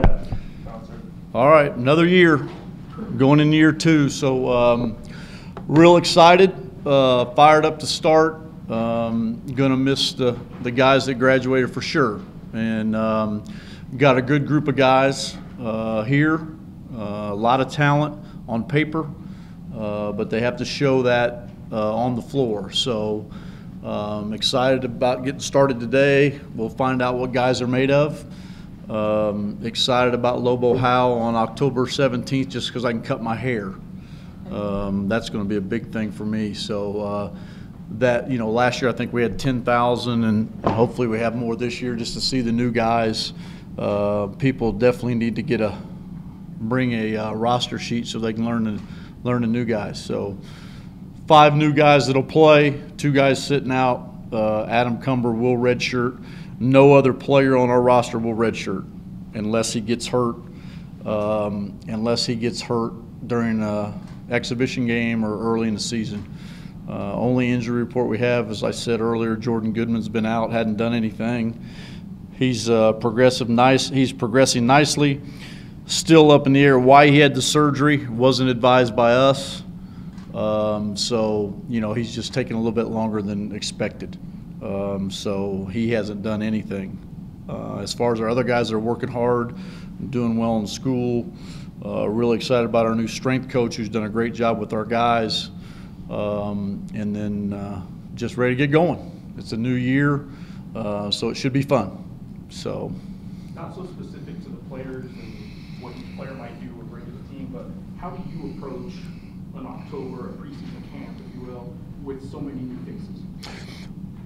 Yeah, concert. All right, another year, going in year 2. So real excited, fired up to start. Gonna miss the guys that graduated for sure, and got a good group of guys here. A lot of talent on paper, but they have to show that on the floor. So excited about getting started today. We'll find out what guys are made of. Excited about Lobo Howe on October 17th just because I can cut my hair. That's going to be a big thing for me. So that, last year I think we had 10,000, and hopefully we have more this year just to see the new guys. People definitely need to bring a roster sheet so they can learn the new guys. So 5 new guys that'll play, 2 guys sitting out. Adam Cumber will redshirt. No other player on our roster will redshirt unless he gets hurt. Unless he gets hurt during an exhibition game or early in the season. Only injury report we have, as I said earlier, Jordan Goodman's been out, hadn't done anything. He's He's progressing nicely. Still up in the air why he had the surgery. Wasn't advised by us. So he's just taking a little bit longer than expected. So he hasn't done anything. As far as our other guys that are working hard, doing well in school, really excited about our new strength coach who's done a great job with our guys, and then just ready to get going. It's a new year, so it should be fun. So, not so specific to the players and what each player might do or bring to the team, but how do you approach an October, a preseason camp, if you will, with so many new faces?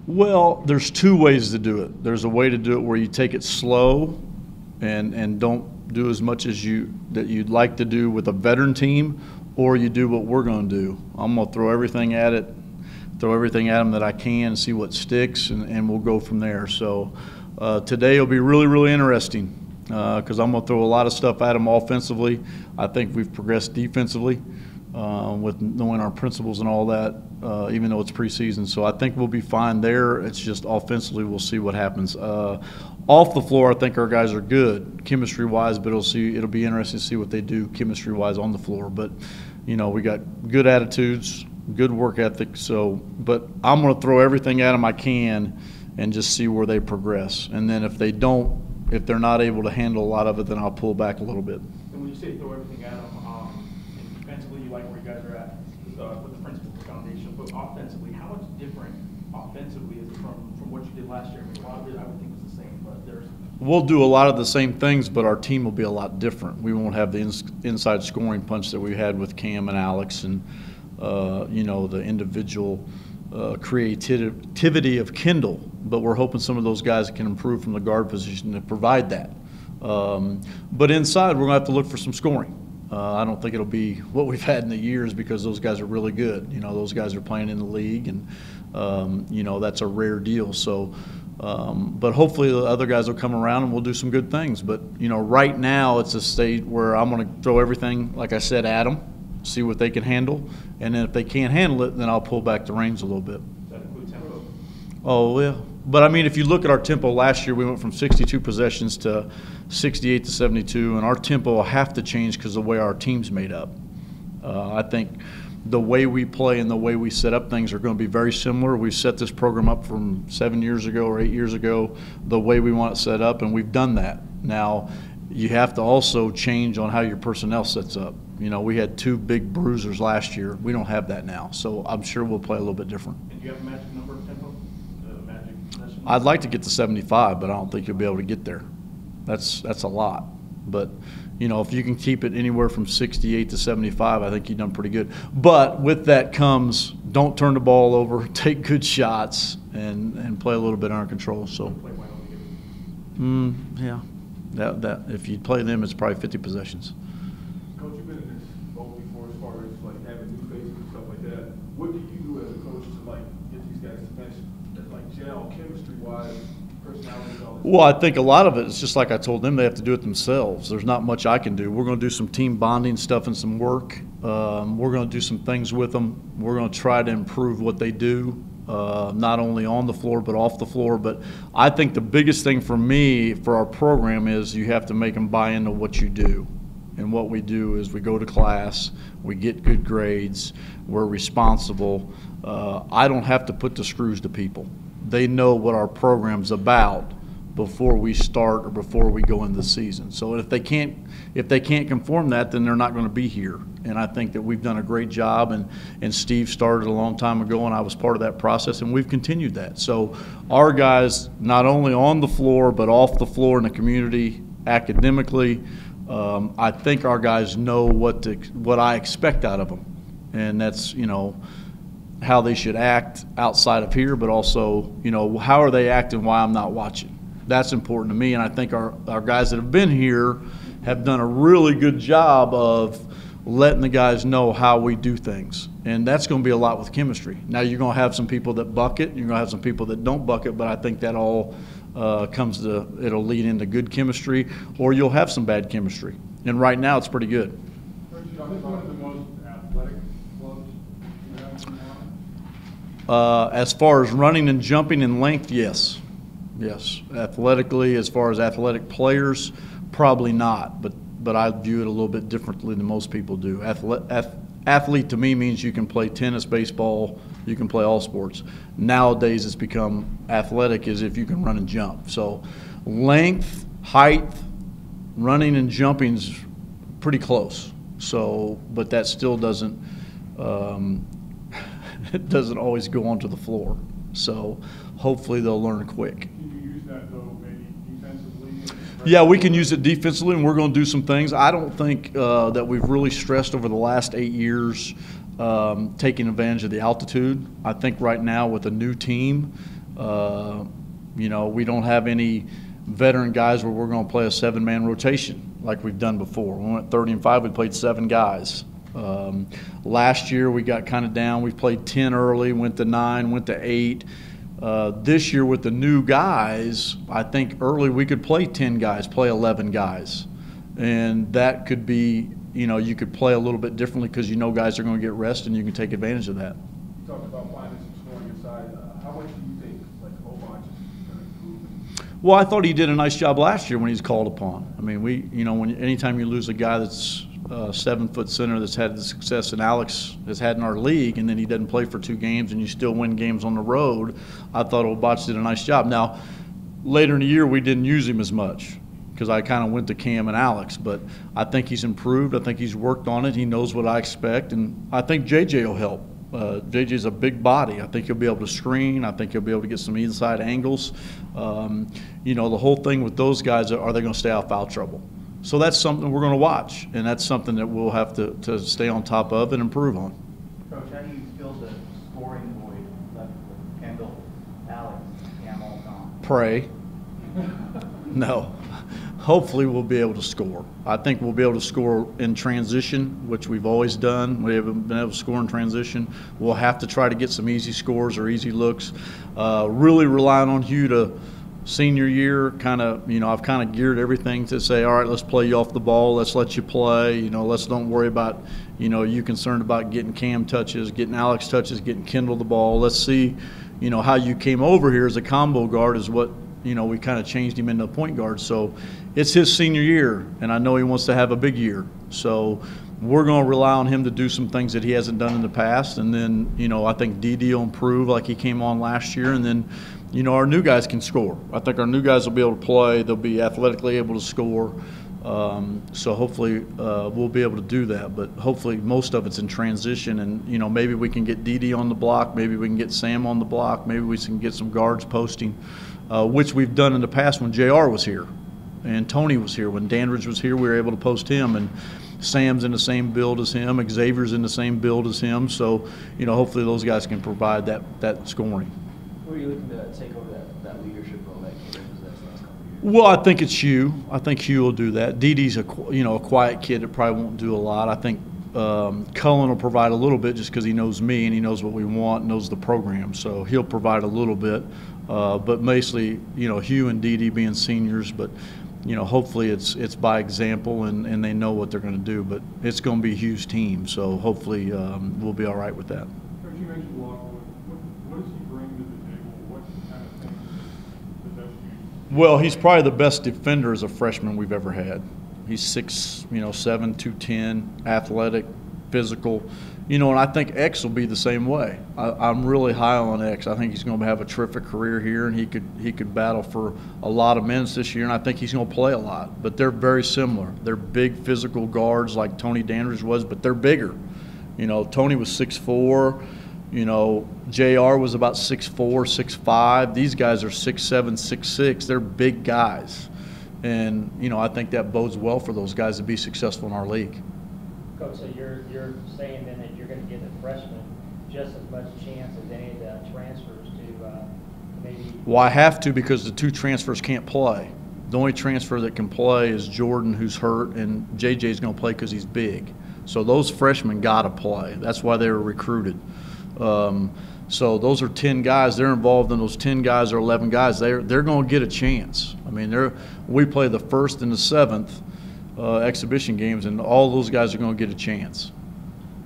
Well, there's 2 ways to do it. There's a way to do it where you take it slow and don't do as much as you'd like to do with a veteran team, or you do what we're going to do. I'm going to throw everything at them that I can and see what sticks, and we'll go from there. So today will be really, really interesting because I'm going to throw a lot of stuff at them offensively. I think we've progressed defensively with knowing our principles and all that, even though it's preseason. So I think we'll be fine there. It's just offensively we'll see what happens. Off the floor, I think our guys are good chemistry-wise, but it'll be interesting to see what they do chemistry-wise on the floor. But, we got good attitudes, good work ethic. But I'm going to throw everything at them I can and just see where they progress. And then if they're not able to handle a lot of it, then I'll pull back a little bit. And when you say throw everything at them, and defensively you like where you guys are at with the principles foundation, but offensively, how much different offensively is it from what you did last year? I mean, a lot of it I would think was the same, but there's... We'll do a lot of the same things, but our team will be a lot different. We won't have the inside scoring punch that we had with Cam and Alex and, the individual creativity of Kendall, but we're hoping some of those guys can improve from the guard position to provide that. But inside, we're going to have to look for some scoring. I don't think it'll be what we've had in the years because those guys are really good. Those guys are playing in the league, and that's a rare deal. So, but hopefully the other guys will come around and we'll do some good things. But right now it's a state where I'm going to throw everything, like I said, at them, see what they can handle, and then if they can't handle it, then I'll pull back the reins a little bit. Does that include tempo? Oh yeah, but I mean, if you look at our tempo last year, we went from 62 possessions to 68 to 72, and our tempo will have to change because of the way our team's made up. I think the way we play and the way we set up things are going to be very similar. We set this program up from 7 years ago or 8 years ago, the way we want it set up, and we've done that. Now, you have to also change on how your personnel sets up. We had 2 big bruisers last year. We don't have that now, so I'm sure we'll play a little bit different. And do you have a magic number of tempo? Magic possession? I'd like to get to 75, but I don't think you'll be able to get there. That's a lot. But, if you can keep it anywhere from 68 to 75, I think you've done pretty good. But with that comes, don't turn the ball over, take good shots, and play a little bit under control. So, yeah, that if you play them, it's probably 50 possessions. Coach, you've been in this boat before as far as having new faces and stuff like that. What do you do as a coach to get these guys to mesh, gel chemistry-wise? Well, I think a lot of it is just like I told them, they have to do it themselves. There's not much I can do. We're going to do some team bonding stuff and some work. We're going to do some things with them. We're going to try to improve what they do. not only on the floor but off the floor. But I think the biggest thing for me, for our program, is you have to make them buy into what you do. And what we do is we go to class, we get good grades, we're responsible. I don't have to put the screws to people. They know what our program's about before we start or before we go into the season. So if they can't conform that, then they're not going to be here. And I think that we've done a great job, and Steve started a long time ago, and I was part of that process, and we've continued that. So our guys, not only on the floor but off the floor in the community, academically, I think our guys know what I expect out of them, and that's, you know, how they should act outside of here, but also, you know, how are they acting while I'm not watching. That's important to me, and I think our guys that have been here have done a really good job of letting the guys know how we do things. And that's going to be a lot with chemistry. Now, you're going to have some people that bucket, you're going to have some people that don't bucket, but I think that all it'll lead into good chemistry, or you'll have some bad chemistry. And right now, it's pretty good. Coach, is this one of the most athletic clubs you have in the As far as running and jumping in length, yes. Yes. Athletically, as far as athletic players, probably not. But I view it a little bit differently than most people do. Athlete to me means you can play tennis, baseball, you can play all sports. Nowadays, it's become athletic is if you can run and jump. So length, height, running and jumping's pretty close. So, but that still doesn't it doesn't always go onto the floor. So hopefully they'll learn quick. Can you use that, though, maybe defensively? Yeah, we can use it defensively, and we're going to do some things. I don't think that we've really stressed over the last 8 years taking advantage of the altitude. I think right now with a new team, you know, we don't have any veteran guys where we're going to play a 7-man rotation like we've done before. We went 30 and 5, we played 7 guys. Last year we got kind of down. We played 10 early, went to 9, went to 8. This year with the new guys, I think early we could play 10 guys, play 11 guys. And that could be, you know, you could play a little bit differently because you know guys are going to get rest and you can take advantage of that. You talked about finding some scoring inside. How much do you think, like, Lobos is going to improve? Well, I thought he did a nice job last year when he was called upon. I mean, you know, anytime you lose a guy that's 7-foot center that's had the success that Alex has had in our league, and then he doesn't play for 2 games and you still win games on the road, I thought Lobos did a nice job. Now, later in the year we didn't use him as much because I kind of went to Cam and Alex, but I think he's improved. I think he's worked on it. He knows what I expect, and I think JJ will help. JJ's a big body. I think he'll be able to screen. I think he'll be able to get some inside angles. You know, the whole thing with those guys, are they going to stay out of foul trouble? So that's something we're going to watch, and that's something that we'll have to stay on top of and improve on. Coach, how do you fill the scoring void left with Kendall, Alex, Cam, all gone? Pray. No. Hopefully we'll be able to score. I think we'll be able to score in transition, which we've always done. We haven't been able to score in transition. We'll have to try to get some easy scores or easy looks. Really relying on Hugh to senior year, kind of, you know, I've kind of geared everything to say, all right, let's play you off the ball. Let's let you play. You know, let's don't worry about, you know, you concerned about getting Cam touches, getting Alex touches, getting Kendall the ball. Let's see, you know, how you came over here as a combo guard is what, you know, we kind of changed him into a point guard. So it's his senior year, and I know he wants to have a big year. So we're going to rely on him to do some things that he hasn't done in the past. And then, you know, I think DD will improve like he came on last year. And then, you know, our new guys can score. I think our new guys will be able to play. They'll be athletically able to score. So hopefully we'll be able to do that. But hopefully most of it's in transition. And, you know, maybe we can get DD on the block. Maybe we can get Sam on the block. Maybe we can get some guards posting, which we've done in the past when JR was here and Tony was here. When Dandridge was here, we were able to post him. And Sam's in the same build as him. Xavier's in the same build as him. So, you know, hopefully those guys can provide that scoring. Who are you looking to take over that leadership role that Cam possessed last couple of years? Well, I think it's Hugh. I think Hugh will do that. DD's a quiet kid that probably won't do a lot. I think Cullen will provide a little bit just because he knows me and he knows what we want, knows the program. So he'll provide a little bit. But mostly, you know, Hugh and DD being seniors. But, you know, hopefully it's by example and they know what they're going to do. But it's going to be Hugh's team. So hopefully we'll be all right with that. Coach, you mentioned Locke. What does he bring Well, he's probably the best defender as a freshman we've ever had. He's 6'7", 210, athletic, physical. And I think X will be the same way. I'm really high on X. I think he's going to have a terrific career here, and he could battle for a lot of minutes this year, and I think he's going to play a lot. But they're very similar. They're big physical guards like Tony Dandridge was, but they're bigger. Tony was 6'4". JR was about 6'4", 6'5". These guys are 6'7", 6'6". They're big guys. And, I think that bodes well for those guys to be successful in our league. Coach, so you're saying then that you're going to give the freshmen just as much chance as any of the transfers to maybe? Well, I have to, because the two transfers can't play. The only transfer that can play is Jordan, who's hurt, and JJ's going to play because he's big. So those freshmen got to play. That's why they were recruited. So those are 10 guys. They're involved in those 10 guys or 11 guys. They're going to get a chance. I mean, we play the 1st and the 7th exhibition games, and all those guys are going to get a chance.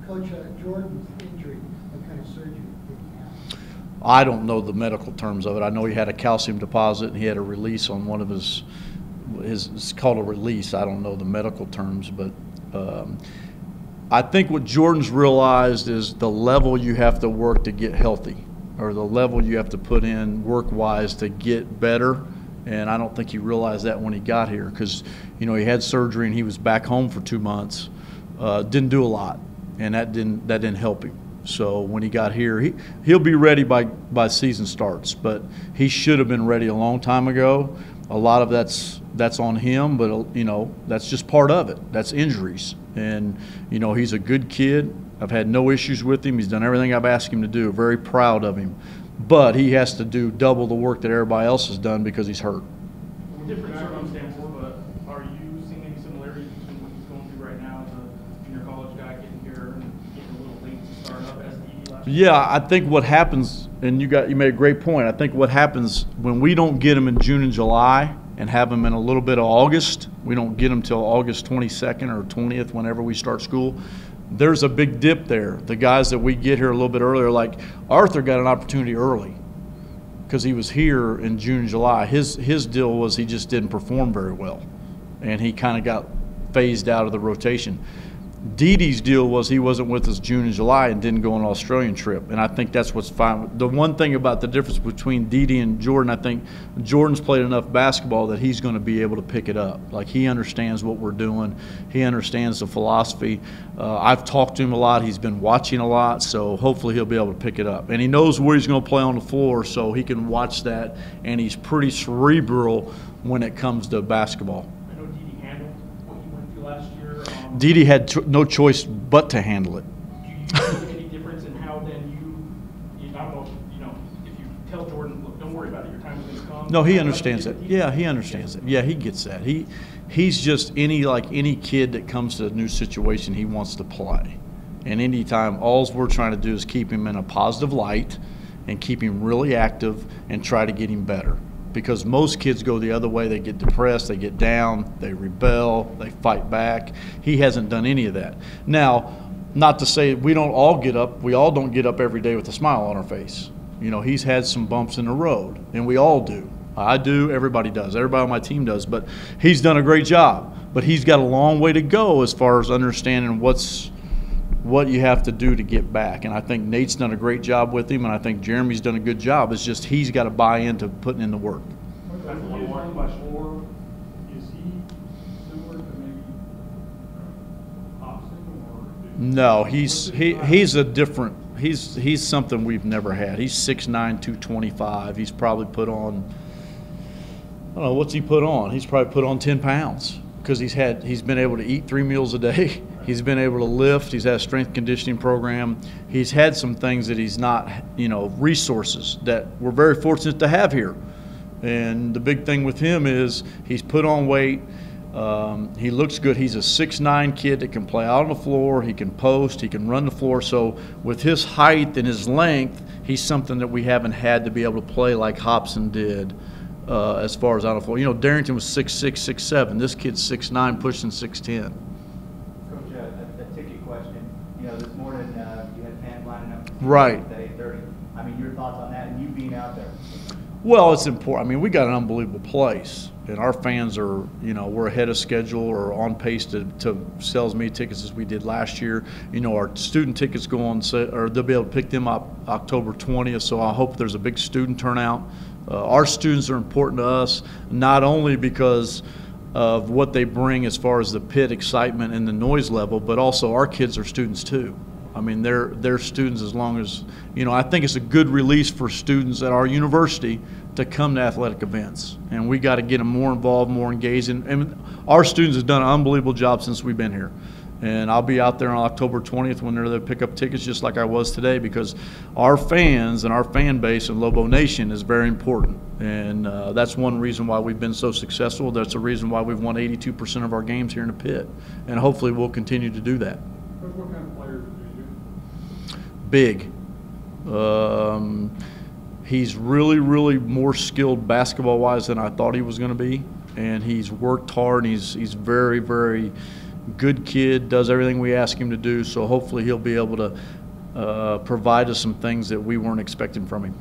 Coach, Jordan's injury, what kind of surgery did he have? I don't know the medical terms of it. I know he had a calcium deposit and he had a release on one of his it's called a release. I don't know the medical terms, but I think what Jordan's realized is the level you have to work to get healthy, or the level you have to put in work-wise to get better. And I don't think he realized that when he got here, because, he had surgery and he was back home for 2 months. Didn't do a lot, and that didn't help him. So when he got here, he'll be ready by season starts, but he should have been ready a long time ago. A lot of that's on him, but that's just part of it. That's injuries. And he's a good kid. I've had no issues with him. He's done everything I've asked him to do. Very proud of him. But he has to do double the work that everybody else has done because he's hurt. Different circumstances, but are you seeing any similarities between what he's going through right now as a junior college guy getting here and getting a little late to start up as the last year? Yeah, I think what happens, and you made a great point. I think what happens when we don't get him in June and July and have him in a little bit of August, we don't get him till August 22nd or 20th, whenever we start school. There's a big dip there. The guys that we get here a little bit earlier, like Arthur got an opportunity early because he was here in June and July. His deal was he just didn't perform very well, and he kind of got phased out of the rotation. Didi's deal was he wasn't with us June and July and didn't go on an Australian trip, and I think that's what's fine. The one thing about the difference between Didi and Jordan, I think Jordan's played enough basketball that he's going to be able to pick it up. Like, he understands what we're doing. He understands the philosophy. I've talked to him a lot. He's been watching a lot, so hopefully he'll be able to pick it up. And he knows where he's going to play on the floor, so he can watch that, and he's pretty cerebral when it comes to basketball. I know Didi handled what you went through last year. Didi had no choice but to handle it. Do you see any difference in how then you I don't know, if you tell Jordan, look, don't worry about it, your time is going to come? No, he understands that. Yeah, he understands it. Yeah, he gets that. He's just any kid that comes to a new situation, he wants to play. And anytime, all we're trying to do is keep him in a positive light and keep him really active and try to get him better. Because most kids go the other way. They get depressed, they get down, they rebel, they fight back. He hasn't done any of that. Now, not to say we don't all get up. We all don't get up every day with a smile on our face. He's had some bumps in the road, and we all do. I do, everybody does. Everybody on my team does. But he's done a great job. But he's got a long way to go as far as understanding what you have to do to get back. And I think Nate's done a great job with him, and I think Jeremy's done a good job. It's just he's got to buy into putting in the work. One more question. Is he similar to maybe Hobson, or? No, he's a different. He's something we've never had. He's 6'9", 225. He's probably put on, I don't know, what's he put on? He's probably put on 10 pounds because he's been able to eat 3 meals a day. He's been able to lift. He's had a strength conditioning program. He's had some things that he's not, resources that we're very fortunate to have here. And the big thing with him is he's put on weight. He looks good. He's a 6'9" kid that can play out on the floor. He can post. He can run the floor. So with his height and his length, he's something that we haven't had to be able to play like Hobson did as far as out on the floor. Darrington was 6'6", 6'7". This kid's 6'9", pushing 6'10". Coach, a ticket question. This morning you had fans lining up. Right. At 8:30. I mean, your thoughts on that and you being out there? Well, it's important. I mean, we got an unbelievable place, and our fans are, you know, we're ahead of schedule or on pace to sell as many tickets as we did last year. You know, our student tickets go on sale, or they'll be able to pick them up October 20th, so I hope there's a big student turnout. Our students are important to us, not only because of what they bring as far as the pit excitement and the noise level, but also our kids are students too. I mean, they're students as long as, you know, I think it's a good release for students at our university to come to athletic events. And we got to get them more involved, more engaged. And our students have done an unbelievable job since we've been here. And I'll be out there on October 20th when they're there to pick up tickets just like I was today, because our fans and our fan base in Lobo Nation is very important. And that's one reason why we've been so successful. That's the reason why we've won 82% of our games here in the pit. And hopefully we'll continue to do that. What kind of players do you do? Big. He's really more skilled basketball-wise than I thought he was going to be, and he's worked hard. And he's very good kid, does everything we ask him to do, so hopefully he'll be able to provide us some things that we weren't expecting from him.